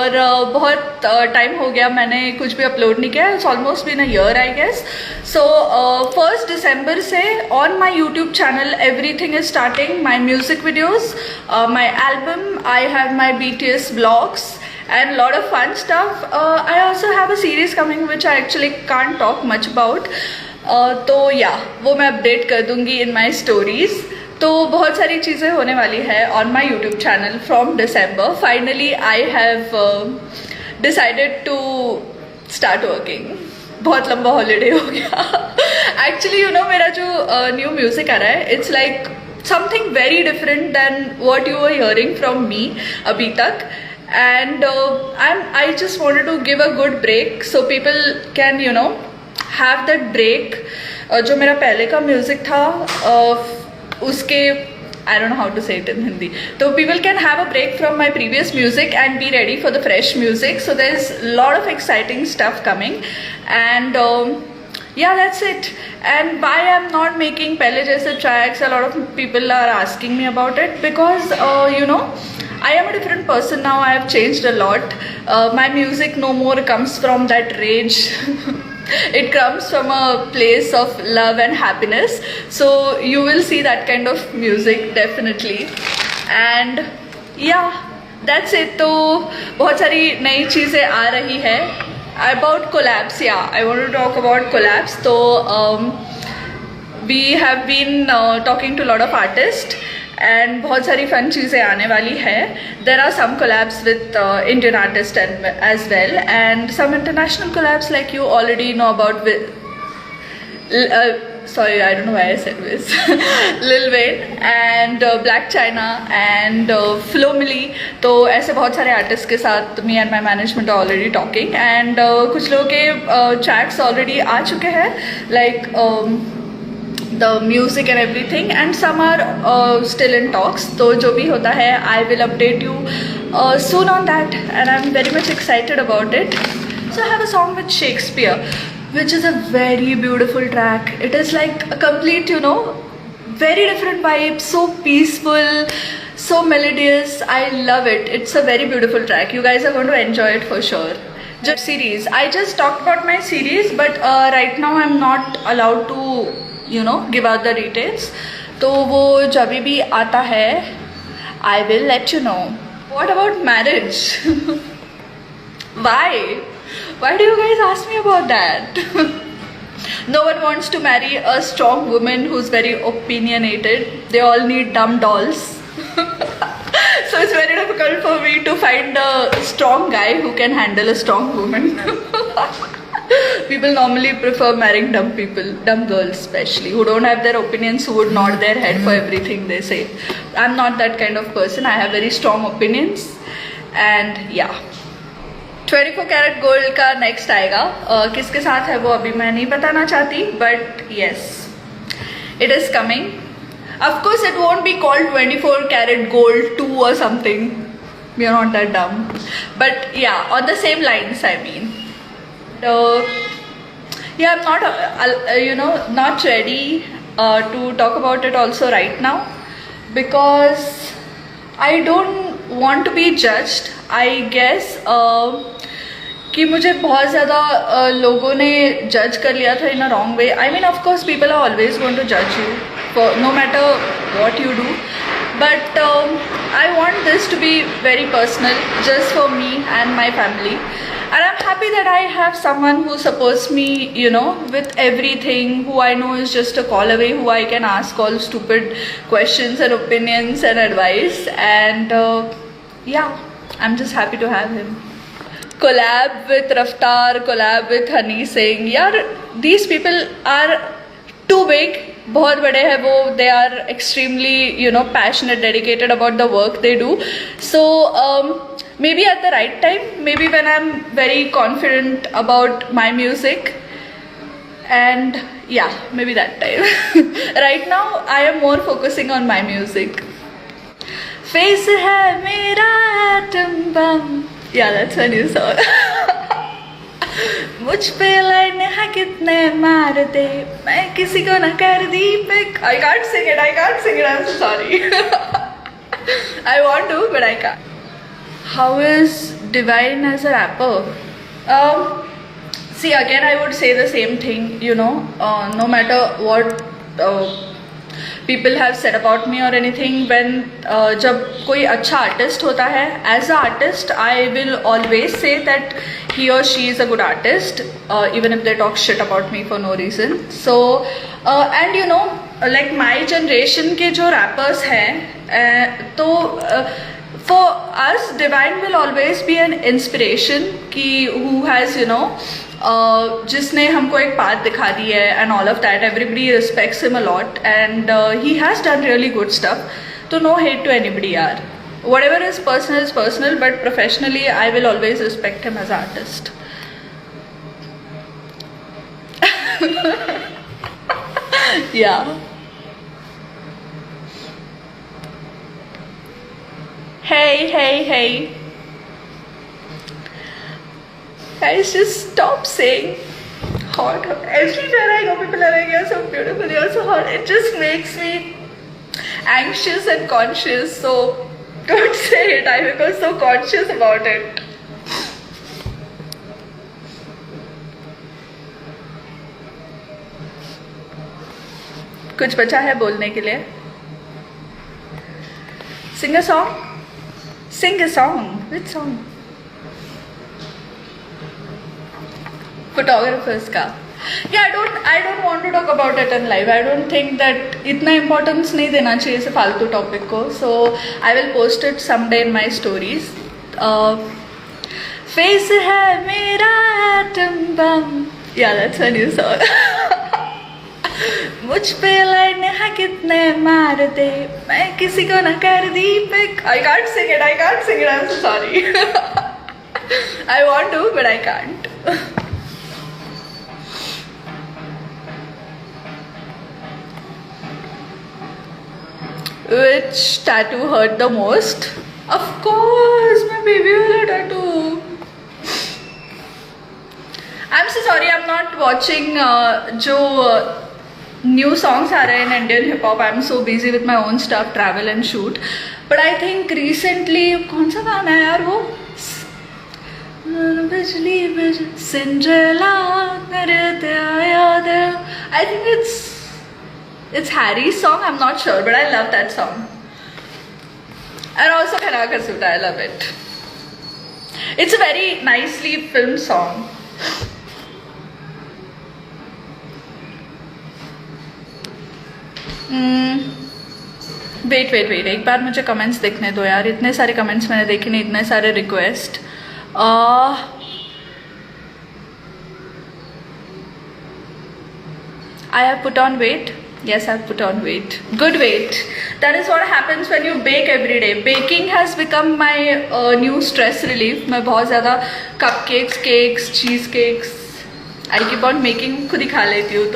और बहुत टाइम हो गया मैंने कुछ भी अपलोड नहीं किया. It's almost been a year I guess. So 1st December से on my YouTube channel everything is starting. My music videos, my album, I have my BTS blogs and lot of fun stuff. I also have a series coming which I actually can't talk much about. तो या वो मैं update कर दूंगी इन my stories. तो बहुत सारी चीज़ें होने वाली है on my YouTube channel from December. Finally I have decided to start working. बहुत लंबा हॉलीडे हो गया. एक्चुअली यू नो मेरा जो न्यू म्यूजिक आ रहा है it's like something very different than what you are hearing from me अभी तक. And I just wanted to give a good break so people can you know have that break. जो मेरा पहले का music था उसके I don't know how to say it in Hindi. So people can have a break from my previous music and be ready for the fresh music. So there's a lot of exciting stuff coming and yeah, that's it. And why I'm not making pehle jaise tracks, a lot of people are asking me about it because you know I am a different person now. I have changed a lot. My music no more comes from that rage. It comes from a place of love and happiness. So you will see that kind of music definitely. And yeah, that's it. तो बहुत सारी नई चीज़ें आ रही है. About collabs, yeah, I want to talk about collabs. So we have been talking to a lot of artists. And बहुत सारी fun चीज़ें आने वाली है. There are some collabs with Indian artist as well and some international collabs like you already know about sorry, I don't know why I said this. Lil Wayne and Black China and Flo Milli. तो ऐसे बहुत सारे artist के साथ me and my management are already talking and कुछ लोगों के tracks already आ चुके हैं like the music and everything and some are still in talks. तो जो भी होता है I will update you soon on that and I'm very much excited about it. So I have a song with Shakespeare which is a very beautiful track. It is like a complete you know very different vibe, so peaceful, so melodious. I love it. It's a very beautiful track. You guys are going to enjoy it for sure. Just series, I just talked about my series but right now I'm not allowed to you know give out the details. तो वो जब भी आता है I will let you know. What about marriage? Why do you guys ask me about that? No one wants to marry a strong woman who's very opinionated. They all need dumb dolls. So it's very difficult for me to find a strong guy who can handle a strong woman. People normally prefer marrying dumb people, dumb girls especially, who don't have their opinions, who would nod their head for everything they say. I'm not that kind of person. I have very strong opinions. And yeah, 24 karat gold का next आएगा. किसके साथ है वो अभी मैं नहीं बताना चाहती, but yes, it is coming. Of course it won't be called 24 karat gold 2 or something. We are not that dumb. But yeah, on the same lines I mean. Yeah, I'm not you know not ready to talk about it also right now because I don't want to be judged. I guess कि मुझे बहुत ज़्यादा लोगों ने जज कर लिया था in a wrong way. I mean of course people are always going to judge you for no matter what you do, but I want this to be very personal just for me and my family. And I'm happy that I have someone who supports me, you know, with everything, who I know is just a call away, who I can ask all stupid questions and opinions and advice. And yeah, I'm just happy to have him. Collab with Raftaar, collab with Honey Singh. Yeah, these people are too big. बहुत बड़े हैं वो. They are extremely you know passionate, dedicated about the work they do. So maybe at the right time, maybe when I'm very confident about my music, and yeah, maybe that time. Right now I am more focusing on my music. Face hai mera atom bomb. Yeah, that's a new song. मुझ पे line है कितने मार दे मैं किसी को न कर दी pick. I can't sing it. I'm so sorry. I want to but I can't. How is Divine as a rapper. See, again, I would say the same thing, you know, no matter what people have said about me or anything, when जब कोई अच्छा artist होता है, as a artist, I will always say that he or she is a good artist, even if they talk shit about me for no reason. So, and you know, like my generation के जो rappers हैं, तो for us, Divine will always be an inspiration कि who has, you know, जिसने हमको एक path दिखा दी है and all of that. Everybody respects him a lot and he has done really good stuff. So no hate to anybody yaar. Whatever is personal, but professionally I will always respect him as an artist. Yeah. Hey. Guys, just stop saying hot. Everywhere I go, people are like, you're so beautiful, you're so hot. It just makes me anxious and conscious. So don't say it. I become so conscious about it. कुछ बचा है बोलने के लिए? Sing a song? Sing a song. Which song? Photographers का. Yeah, I don't want to talk about it in live. I don't think that इतना importance नहीं देना चाहिए इसे फालतू topic को. So I will post it someday in my stories. Face है मेरा atom bomb. Yeah, that's a new song. मुझ पे लाइन है कितने मार दे, मैं किसी को न कर दी pick. I can't sing it. I'm so sorry. I want to, but I can't. Which tattoo hurt the most? Of course, my baby wala tattoo. I'm so sorry, I'm not watching जो new songs आ रहे हैं in Indian hip hop. I'm so busy with my own stuff, travel and shoot. But I think recently कौन सा गाना है यार वो? बिजली सिंड्रेला करते आया दिल. I think it's Harry's song. I'm not sure, but I love that song. And also Khana Kasuta, I love it. It's a very nicely filmed song. Wait. एक बार मुझे कमेंट्स देखने दो यार. इतने सारे कमेंट्स मैंने देखे नहीं, इतने सारे request. I have put on weight. Yes, I've put on weight. Good weight. That is what happens when you bake every day. Baking has become my new stress relief. मैं बहुत ज़्यादा cupcakes, cakes, cheese cakes, I keep on making, खुद ही खा लेती हूँ तो